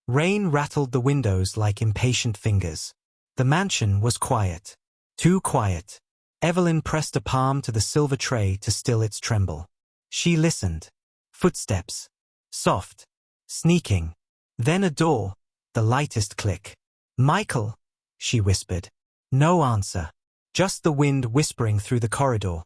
Rain rattled the windows like impatient fingers. The mansion was quiet. Too quiet. Evelyn pressed a palm to the silver tray to still its tremble. She listened. Footsteps. Soft. Sneaking. Then a door. The lightest click. "Michael," she whispered. No answer. Just the wind whispering through the corridor,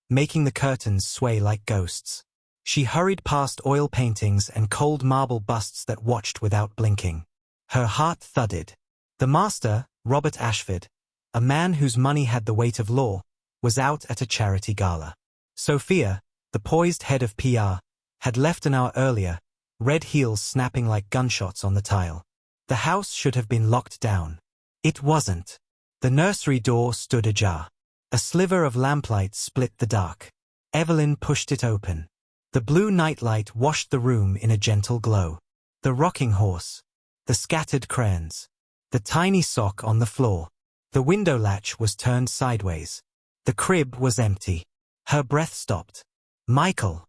making the curtains sway like ghosts. She hurried past oil paintings and cold marble busts that watched without blinking. Her heart thudded. The master, Robert Ashford, a man whose money had the weight of law, was out at a charity gala. Sophia, the poised head of PR, had left an hour earlier, red heels snapping like gunshots on the tile. The house should have been locked down. It wasn't. The nursery door stood ajar. A sliver of lamplight split the dark. Evelyn pushed it open. The blue nightlight washed the room in a gentle glow. The rocking horse. The scattered crayons. The tiny sock on the floor. The window latch was turned sideways. The crib was empty. Her breath stopped. Michael.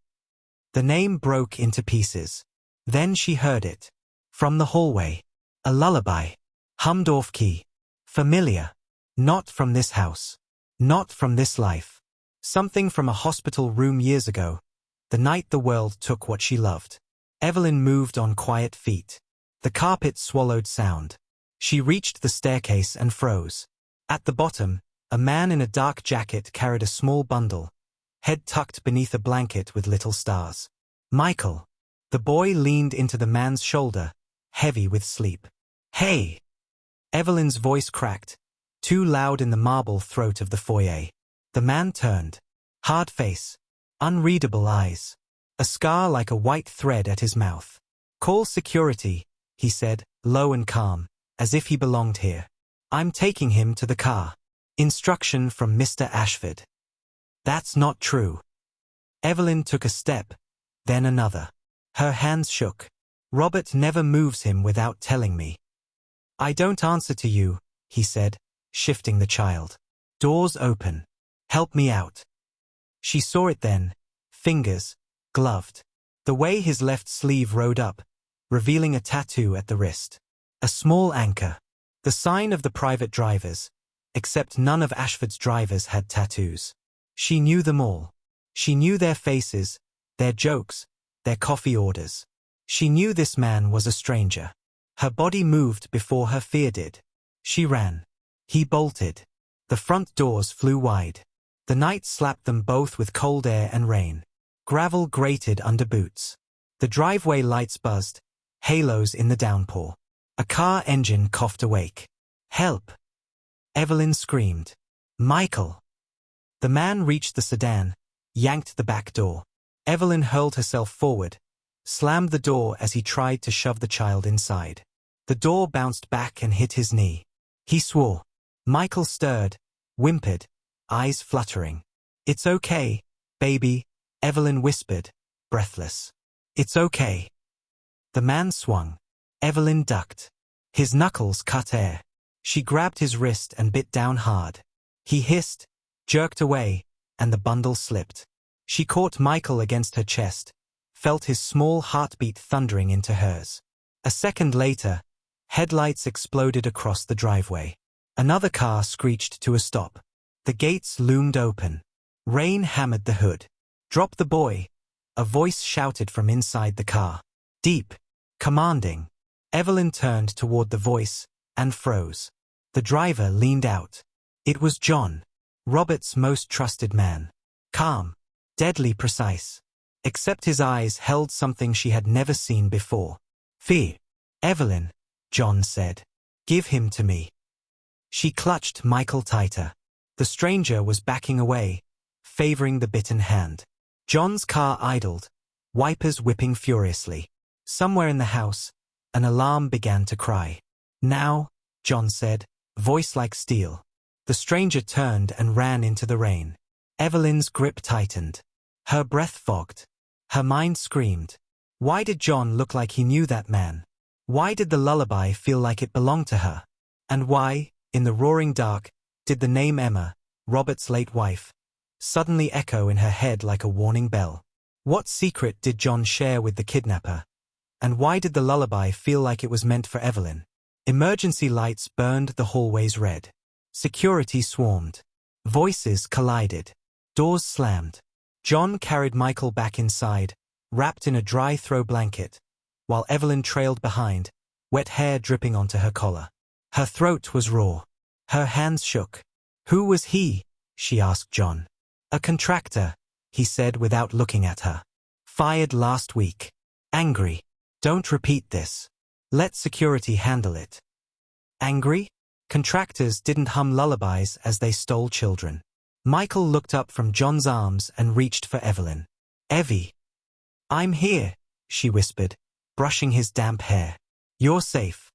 The name broke into pieces. Then she heard it. From the hallway. A lullaby. Hummed off key. Familiar. Not from this house. Not from this life. Something from a hospital room years ago. The night the world took what she loved. Evelyn moved on quiet feet. The carpet swallowed sound. She reached the staircase and froze. At the bottom, a man in a dark jacket carried a small bundle, head tucked beneath a blanket with little stars. Michael. The boy leaned into the man's shoulder, heavy with sleep. Hey! Evelyn's voice cracked, too loud in the marble throat of the foyer. The man turned. Hard face. Unreadable eyes. A scar like a white thread at his mouth. Call security, he said, low and calm, as if he belonged here. I'm taking him to the car. Instruction from Mr. Ashford. That's not true. Evelyn took a step, then another. Her hands shook. Robert never moves him without telling me. I don't answer to you, he said, shifting the child. Doors open. Help me out. She saw it then, fingers, gloved. The way his left sleeve rode up, revealing a tattoo at the wrist. A small anchor. The sign of the private drivers, except none of Ashford's drivers had tattoos. She knew them all. She knew their faces, their jokes, their coffee orders. She knew this man was a stranger. Her body moved before her fear did. She ran. He bolted. The front doors flew wide. The night slapped them both with cold air and rain. Gravel grated under boots. The driveway lights buzzed, halos in the downpour. A car engine coughed awake. Help! Evelyn screamed. Michael! The man reached the sedan, yanked the back door. Evelyn hurled herself forward, slammed the door as he tried to shove the child inside. The door bounced back and hit his knee. He swore. Michael stirred, whimpered, eyes fluttering. It's okay, baby, Evelyn whispered, breathless. It's okay. The man swung. Evelyn ducked. His knuckles cut air. She grabbed his wrist and bit down hard. He hissed, jerked away, and the bundle slipped. She caught Michael against her chest, felt his small heartbeat thundering into hers. A second later, headlights exploded across the driveway. Another car screeched to a stop. The gates loomed open. Rain hammered the hood. Drop the boy, a voice shouted from inside the car. Deep, commanding. Evelyn turned toward the voice and froze. The driver leaned out. It was John, Robert's most trusted man. Calm, deadly precise. Except his eyes held something she had never seen before. Fear. Evelyn, John said. Give him to me. She clutched Michael tighter. The stranger was backing away, favoring the bitten hand. John's car idled, wipers whipping furiously. Somewhere in the house, an alarm began to cry. Now, John said, voice like steel. The stranger turned and ran into the rain. Evelyn's grip tightened. Her breath fogged. Her mind screamed. Why did John look like he knew that man? Why did the lullaby feel like it belonged to her? And why, in the roaring dark, did the name Emma, Robert's late wife, suddenly echo in her head like a warning bell? What secret did John share with the kidnapper? And why did the lullaby feel like it was meant for Evelyn? Emergency lights burned the hallways red. Security swarmed. Voices collided. Doors slammed. John carried Michael back inside, wrapped in a dry throw blanket, while Evelyn trailed behind, wet hair dripping onto her collar. Her throat was raw. Her hands shook. "Who was he?" she asked John. "A contractor," he said without looking at her. "Fired last week. Angry. Don't repeat this. Let security handle it." Angry? Contractors didn't hum lullabies as they stole children. Michael looked up from John's arms and reached for Evelyn. "Evie." "I'm here," she whispered, brushing his damp hair. "You're safe."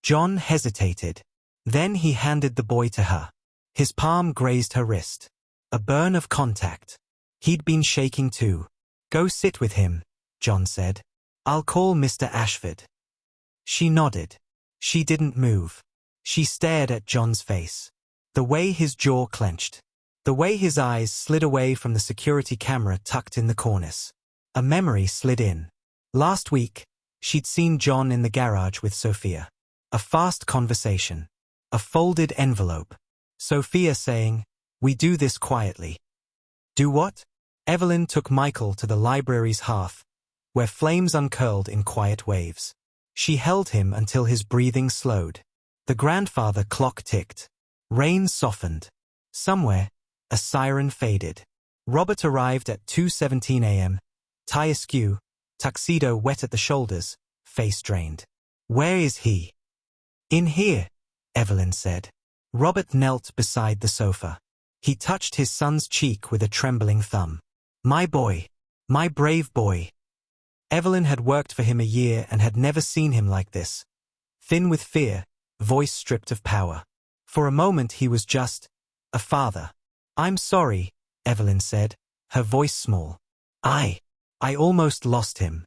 John hesitated. Then he handed the boy to her. His palm grazed her wrist. A burn of contact. He'd been shaking too. "Go sit with him," John said. "I'll call Mr. Ashford." She nodded. She didn't move. She stared at John's face. The way his jaw clenched. The way his eyes slid away from the security camera tucked in the cornice. A memory slid in. Last week, she'd seen John in the garage with Sophia. A fast conversation. A folded envelope. Sophia saying, "We do this quietly." Do what? Evelyn took Michael to the library's hearth, where flames uncurled in quiet waves. She held him until his breathing slowed. The grandfather clock ticked. Rain softened. Somewhere, a siren faded. Robert arrived at 2:17 a.m., tie askew, tuxedo wet at the shoulders, face drained. "Where is he?" "In here," Evelyn said. Robert knelt beside the sofa. He touched his son's cheek with a trembling thumb. "My boy. My brave boy." Evelyn had worked for him a year and had never seen him like this. Thin with fear, voice stripped of power. For a moment he was just a father. "I'm sorry," Evelyn said, her voice small. I almost lost him."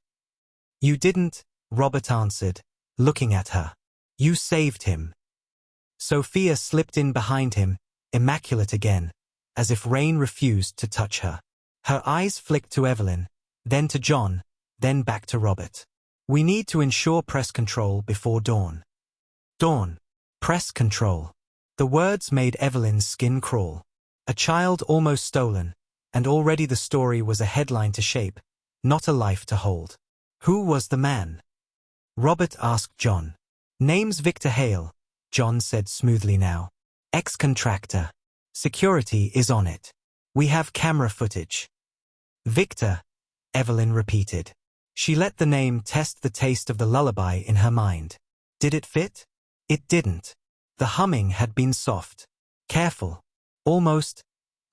"You didn't," Robert answered, looking at her. "You saved him." Sophia slipped in behind him, immaculate again, as if rain refused to touch her. Her eyes flicked to Evelyn, then to John, then back to Robert. "We need to ensure press control before dawn." Dawn. Press control. The words made Evelyn's skin crawl. A child almost stolen, and already the story was a headline to shape, not a life to hold. Who was the man? Robert asked John. "Name's Victor Hale," John said smoothly now. "Ex-contractor. Security is on it. We have camera footage." "Victor," Evelyn repeated. She let the name test the taste of the lullaby in her mind. Did it fit? It didn't. The humming had been soft, careful, almost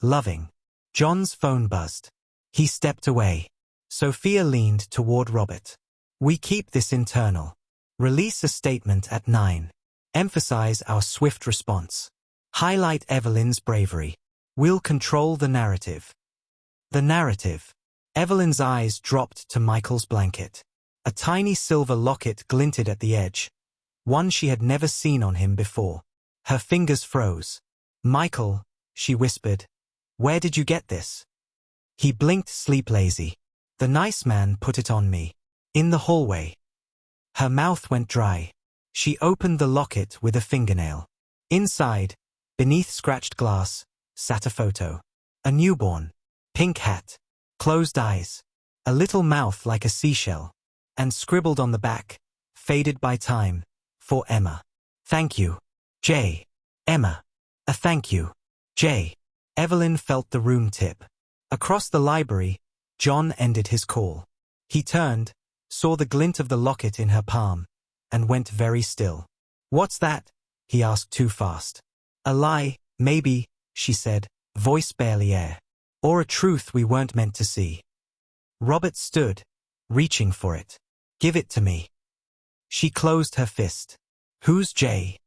loving. John's phone buzzed. He stepped away. Sophia leaned toward Robert. "We keep this internal. Release a statement at 9. Emphasize our swift response. Highlight Evelyn's bravery. We'll control the narrative." The narrative. Evelyn's eyes dropped to Michael's blanket. A tiny silver locket glinted at the edge, one she had never seen on him before. Her fingers froze. "Michael," she whispered, "where did you get this?" He blinked sleep-lazy. "The nice man put it on me. In the hallway." Her mouth went dry. She opened the locket with a fingernail. Inside, beneath scratched glass, sat a photo. A newborn. Pink hat. Closed eyes. A little mouth like a seashell. And scribbled on the back, faded by time, "For Emma. Thank you. J. Emma. A thank you. J." Evelyn felt the room tip. Across the library, John ended his call. He turned, saw the glint of the locket in her palm, and went very still. "What's that?" he asked too fast. "A lie, maybe," she said, voice barely air. "Or a truth we weren't meant to see." Robert stood, reaching for it. "Give it to me." She closed her fist. "Who's Jay?"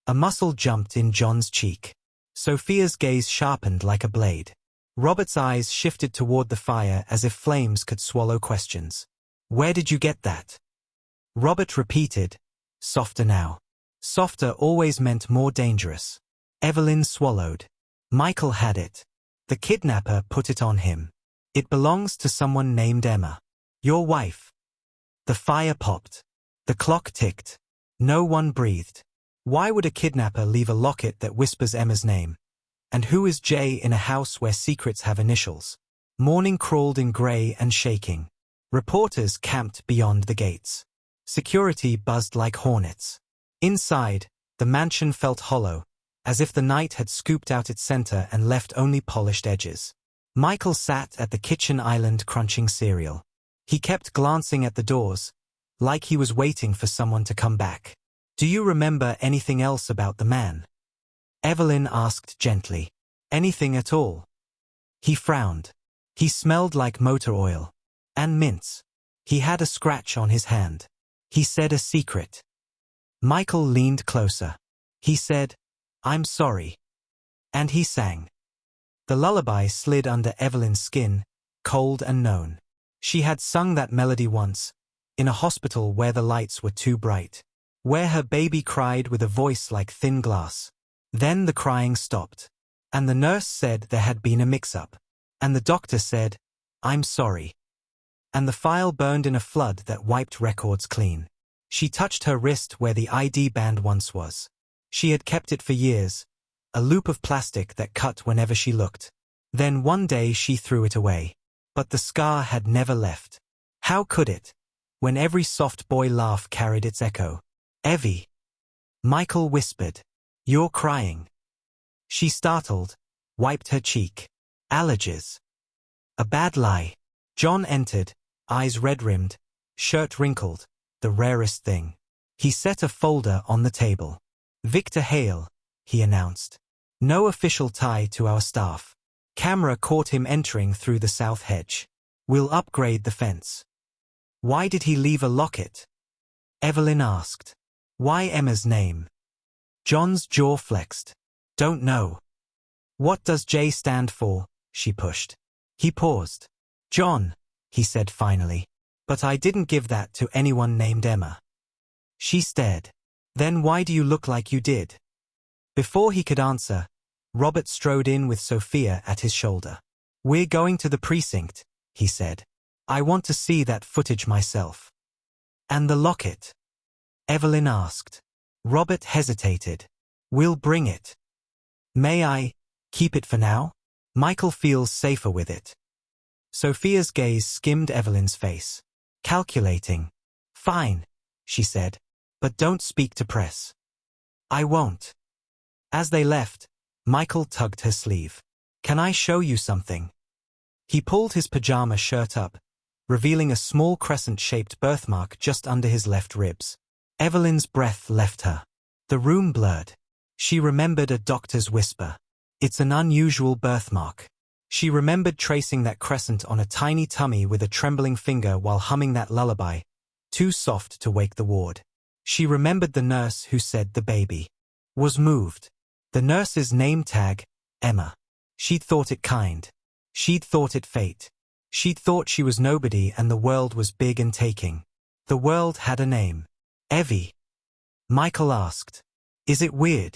A muscle jumped in John's cheek. Sophia's gaze sharpened like a blade. Robert's eyes shifted toward the fire as if flames could swallow questions. "Where did you get that?" Robert repeated, softer now. Softer always meant more dangerous. Evelyn swallowed. "Michael had it. The kidnapper put it on him. It belongs to someone named Emma. Your wife." The fire popped. The clock ticked. No one breathed. Why would a kidnapper leave a locket that whispers Emma's name? And who is Jay in a house where secrets have initials? Morning crawled in grey and shaking. Reporters camped beyond the gates. Security buzzed like hornets. Inside, the mansion felt hollow, as if the night had scooped out its center and left only polished edges. Michael sat at the kitchen island crunching cereal. He kept glancing at the doors, like he was waiting for someone to come back. "Do you remember anything else about the man?" Evelyn asked gently. "Anything at all?" He frowned. He smelled like motor oil. And mints. He had a scratch on his hand. He said a secret. Michael leaned closer. He said, "I'm sorry." And he sang. The lullaby slid under Evelyn's skin, cold and known. She had sung that melody once, in a hospital where the lights were too bright, where her baby cried with a voice like thin glass. Then the crying stopped, and the nurse said there had been a mix-up, and the doctor said, "I'm sorry." And the file burned in a flood that wiped records clean. She touched her wrist where the ID band once was. She had kept it for years, a loop of plastic that cut whenever she looked. Then one day she threw it away. But the scar had never left. How could it, when every soft boy laugh carried its echo? "Evie." Michael whispered, "You're crying." She startled, wiped her cheek. "Allergies." A bad lie. John entered, eyes red-rimmed, shirt wrinkled, the rarest thing. He set a folder on the table. "Victor Hale," he announced. "No official tie to our staff. Camera caught him entering through the south hedge. We'll upgrade the fence." "Why did he leave a locket?" Evelyn asked. "Why Emma's name?" John's jaw flexed. "Don't know." "What does J stand for?" she pushed. He paused. "John," he said finally. "But I didn't give that to anyone named Emma." She stared. "Then why do you look like you did?" Before he could answer, Robert strode in with Sophia at his shoulder. "We're going to the precinct," he said. "I want to see that footage myself." "And the locket?" Evelyn asked. Robert hesitated. "We'll bring it." "May I keep it for now? Michael feels safer with it." Sophia's gaze skimmed Evelyn's face. Calculating. "Fine," she said. "But don't speak to press." "I won't." As they left, Michael tugged her sleeve. "Can I show you something?" He pulled his pajama shirt up, revealing a small crescent-shaped birthmark just under his left ribs. Evelyn's breath left her. The room blurred. She remembered a doctor's whisper. "It's an unusual birthmark." She remembered tracing that crescent on a tiny tummy with a trembling finger while humming that lullaby, too soft to wake the ward. She remembered the nurse who said the baby was moved. The nurse's name tag, Emma. She'd thought it kind. She'd thought it fate. She'd thought she was nobody and the world was big and taking. The world had a name. Evie. Michael asked. "Is it weird?"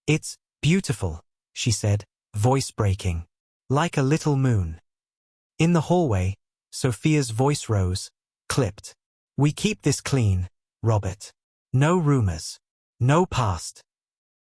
"It's beautiful," she said, voice breaking. "Like a little moon." In the hallway, Sophia's voice rose, clipped. "We keep this clean, Robert. No rumors. No past."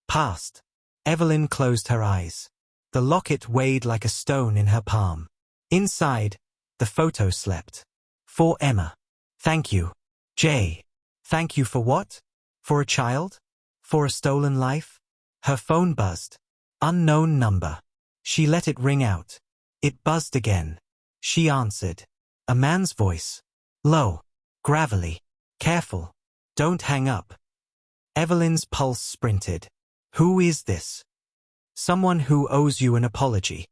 Past. Evelyn closed her eyes. The locket weighed like a stone in her palm. Inside, the photo slept. "For Emma. Thank you. Jay. Thank you for what? For a child? For a stolen life?" Her phone buzzed. Unknown number. She let it ring out. It buzzed again. She answered. A man's voice. Low. Gravelly. "Careful. Don't hang up." Evelyn's pulse sprinted. "Who is this?" "Someone who owes you an apology."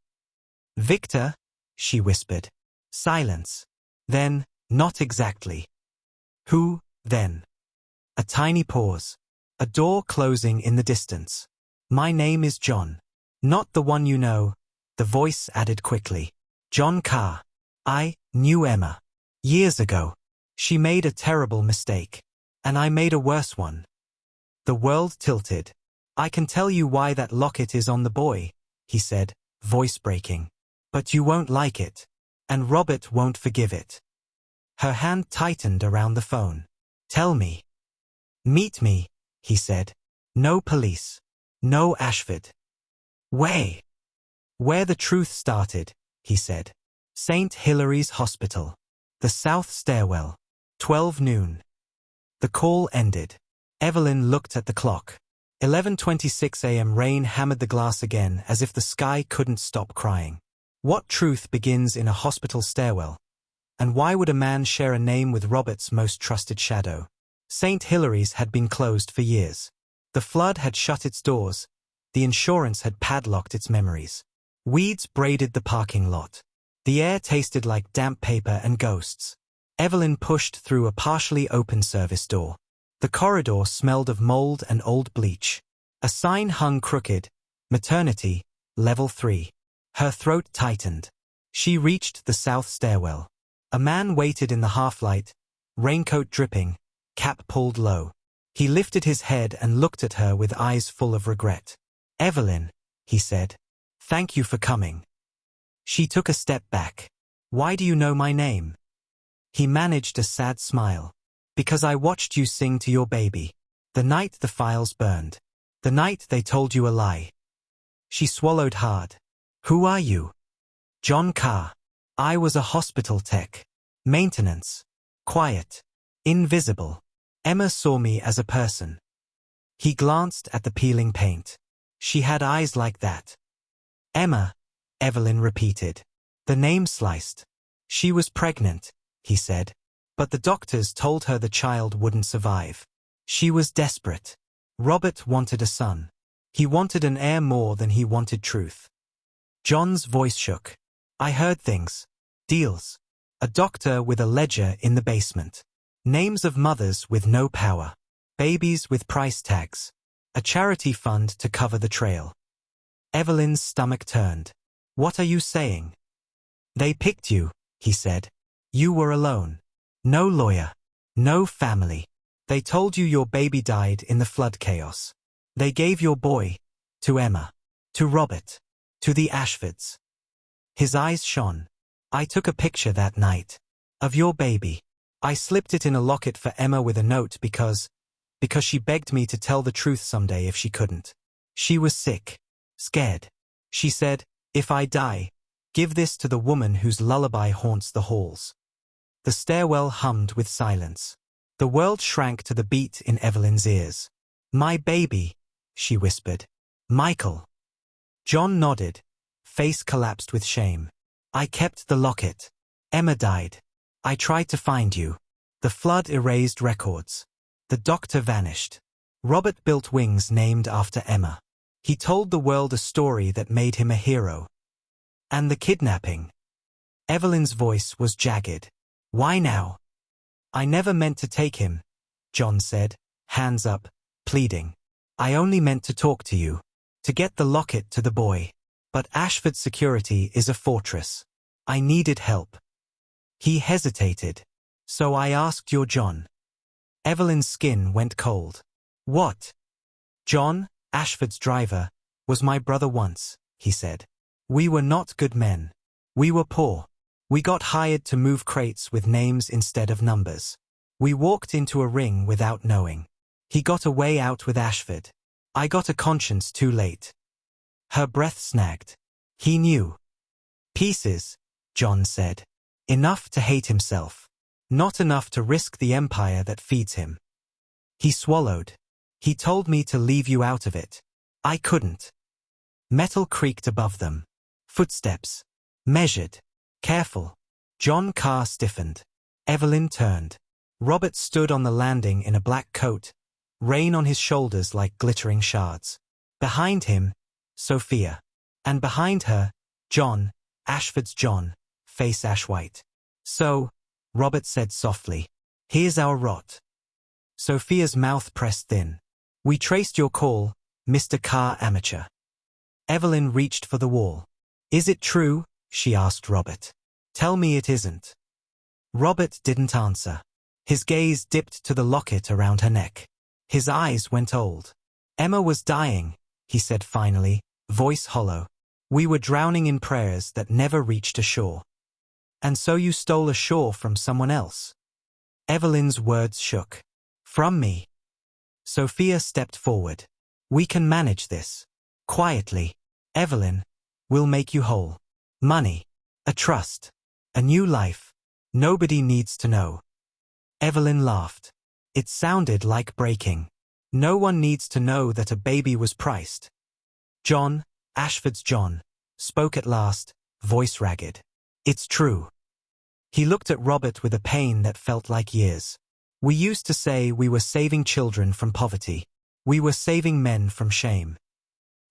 "Victor?" she whispered. Silence. Then, "Not exactly." "Who, then?" A tiny pause. A door closing in the distance. "My name is John. Not the one you know," the voice added quickly. "John Carr. I knew Emma. Years ago. She made a terrible mistake. And I made a worse one." The world tilted. "I can tell you why that locket is on the boy," he said, voice breaking. "But you won't like it. And Robert won't forgive it." Her hand tightened around the phone. Tell me. Meet me, he said. No police. No Ashford. Where the truth started, he said. St. Hilary's Hospital. The south stairwell. 12 noon. The call ended. Evelyn looked at the clock. 11:26 a.m. Rain hammered the glass again as if the sky couldn't stop crying. What truth begins in a hospital stairwell? And why would a man share a name with Robert's most trusted shadow? St. Hilary's had been closed for years. The flood had shut its doors. The insurance had padlocked its memories. Weeds braided the parking lot. The air tasted like damp paper and ghosts. Evelyn pushed through a partially open service door. The corridor smelled of mold and old bleach. A sign hung crooked. Maternity, level 3. Her throat tightened. She reached the south stairwell. A man waited in the half-light, raincoat dripping, cap pulled low. He lifted his head and looked at her with eyes full of regret. Evelyn, he said. Thank you for coming. She took a step back. Why do you know my name? He managed a sad smile. Because I watched you sing to your baby. The night the files burned. The night they told you a lie. She swallowed hard. Who are you? John Carr. I was a hospital tech. Maintenance. Quiet. Invisible. Emma saw me as a person. He glanced at the peeling paint. She had eyes like that. Emma, Evelyn repeated. The name sliced. She was pregnant, he said. But the doctors told her the child wouldn't survive. She was desperate. Robert wanted a son. He wanted an heir more than he wanted truth. John's voice shook. I heard things. Deals. A doctor with a ledger in the basement. Names of mothers with no power. Babies with price tags. A charity fund to cover the trail. Evelyn's stomach turned. What are you saying? They picked you, he said. You were alone. No lawyer. No family. They told you your baby died in the flood chaos. They gave your boy to Emma, to Robert, to the Ashfords. His eyes shone. I took a picture that night of your baby. I slipped it in a locket for Emma with a note because she begged me to tell the truth someday if she couldn't. She was sick, scared. She said, if I die, give this to the woman whose lullaby haunts the halls. The stairwell hummed with silence. The world shrank to the beat in Evelyn's ears. My baby, she whispered. Michael. John nodded. Face collapsed with shame. I kept the locket. Emma died. I tried to find you. The flood erased records. The doctor vanished. Robert built wings named after Emma. He told the world a story that made him a hero. And the kidnapping. Evelyn's voice was jagged. Why now? I never meant to take him, John said, hands up, pleading. I only meant to talk to you, to get the locket to the boy. But Ashford security is a fortress. I needed help. He hesitated. So I asked your John. Evelyn's skin went cold. What? John, Ashford's driver, was my brother once, he said. We were not good men. We were poor. We got hired to move crates with names instead of numbers. We walked into a ring without knowing. He got a way out with Ashford. I got a conscience too late. Her breath snagged. He knew. Pieces, John said. Enough to hate himself. Not enough to risk the empire that feeds him. He swallowed. He told me to leave you out of it. I couldn't. Metal creaked above them. Footsteps. Measured. Careful. John Carr stiffened. Evelyn turned. Robert stood on the landing in a black coat, rain on his shoulders like glittering shards. Behind him, Sophia. And behind her, John, Ashford's John, face ash-white. So, Robert said softly, here's our rot. Sophia's mouth pressed thin. We traced your call, Mr. Carr amateur. Evelyn reached for the wall. Is it true? She asked Robert. Tell me it isn't. Robert didn't answer. His gaze dipped to the locket around her neck. His eyes went old. Emma was dying, he said finally, voice hollow. We were drowning in prayers that never reached a shore. And so you stole a shore from someone else. Evelyn's words shook. From me. Sophia stepped forward. We can manage this. Quietly. Evelyn, we'll make you whole. Money. A trust. A new life. Nobody needs to know. Evelyn laughed. It sounded like breaking. No one needs to know that a baby was priced. John, Ashford's John, spoke at last, voice ragged. It's true. He looked at Robert with a pain that felt like years. We used to say we were saving children from poverty. We were saving men from shame.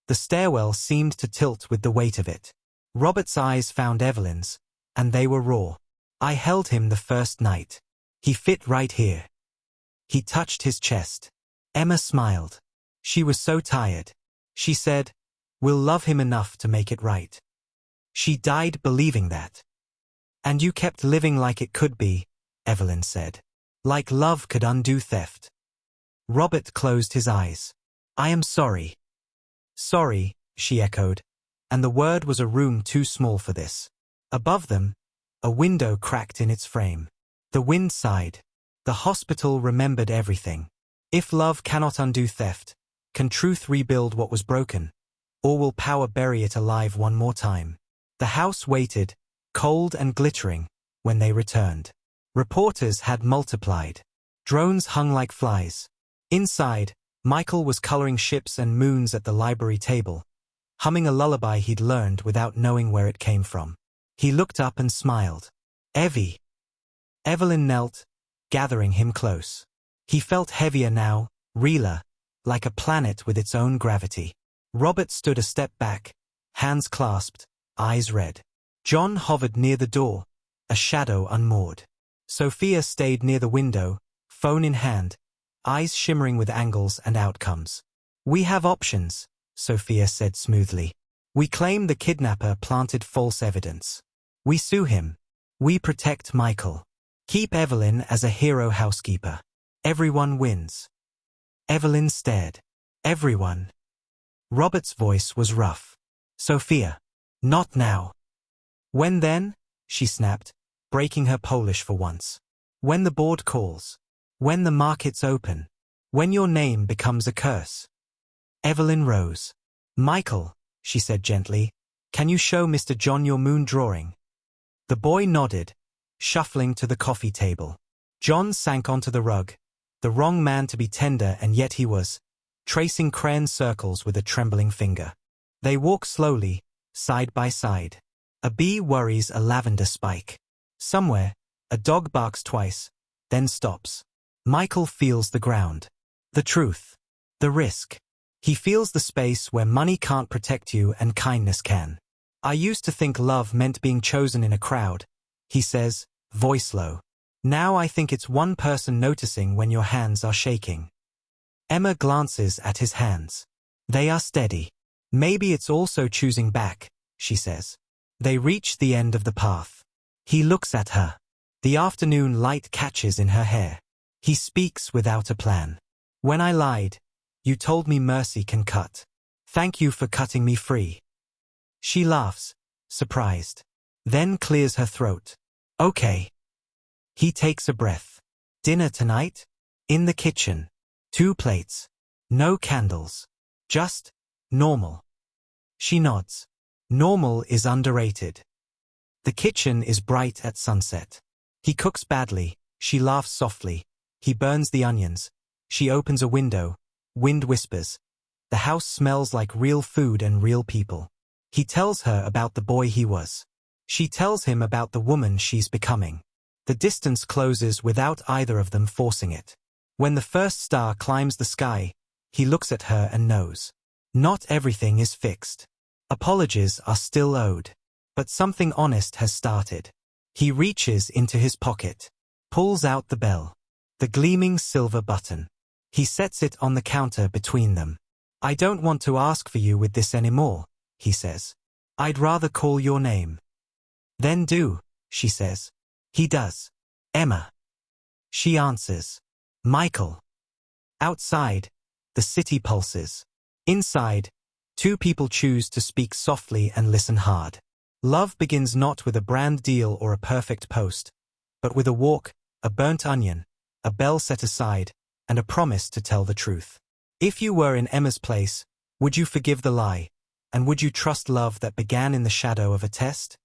The stairwell seemed to tilt with the weight of it. Robert's eyes found Evelyn's, and they were raw. I held him the first night. He fit right here. He touched his chest. Emma smiled. She was so tired. She said, we'll love him enough to make it right. She died believing that. And you kept living like it could be, Evelyn said. Like love could undo theft. Robert closed his eyes. I am sorry. Sorry, she echoed, and the word was a room too small for this. Above them, a window cracked in its frame. The wind sighed. The hospital remembered everything. If love cannot undo theft, can truth rebuild what was broken? Or will power bury it alive one more time? The house waited, cold and glittering, when they returned. Reporters had multiplied. Drones hung like flies. Inside, Michael was coloring ships and moons at the library table, humming a lullaby he'd learned without knowing where it came from. He looked up and smiled. Evie. Evelyn knelt, gathering him close. He felt heavier now, realer, like a planet with its own gravity. Robert stood a step back, hands clasped, eyes red. John hovered near the door, a shadow unmoored. Sophia stayed near the window, phone in hand, eyes shimmering with angles and outcomes. We have options, Sophia said smoothly. We claim the kidnapper planted false evidence. We sue him. We protect Michael. Keep Evelyn as a hero housekeeper. Everyone wins. Evelyn stared. Everyone. Robert's voice was rough. Sophia. Not now. When then? She snapped, breaking her Polish for once. When the board calls. When the markets open. When your name becomes a curse. Evelyn rose. Michael, she said gently, can you show Mr. John your moon drawing? The boy nodded, shuffling to the coffee table. John sank onto the rug, the wrong man to be tender, and yet he was, tracing crayon circles with a trembling finger. They walk slowly, side by side. A bee worries a lavender spike. Somewhere, a dog barks twice, then stops. Michael feels the ground. The truth. The risk. He feels the space where money can't protect you and kindness can. I used to think love meant being chosen in a crowd, he says, voice low. Now I think it's one person noticing when your hands are shaking. Emma glances at his hands. They are steady. Maybe it's also choosing back, she says. They reach the end of the path. He looks at her. The afternoon light catches in her hair. He speaks without a plan. When I lied, you told me mercy can cut. Thank you for cutting me free. She laughs, surprised. Then clears her throat. Okay. He takes a breath. Dinner tonight? In the kitchen. 2 plates. No candles. Just normal. She nods. Normal is underrated. The kitchen is bright at sunset. He cooks badly. She laughs softly. He burns the onions. She opens a window. Wind whispers. The house smells like real food and real people. He tells her about the boy he was. She tells him about the woman she's becoming. The distance closes without either of them forcing it. When the first star climbs the sky, he looks at her and knows. Not everything is fixed. Apologies are still owed. But something honest has started. He reaches into his pocket, pulls out the bell, the gleaming silver button. He sets it on the counter between them. I don't want to ask for you with this anymore, he says. I'd rather call your name. Then do, she says. He does. Emma. She answers. Michael. Outside, the city pulses. Inside, 2 people choose to speak softly and listen hard. Love begins not with a brand deal or a perfect post, but with a walk, a burnt onion, a bell set aside, and a promise to tell the truth. If you were in Emma's place, would you forgive the lie? And would you trust love that began in the shadow of a test?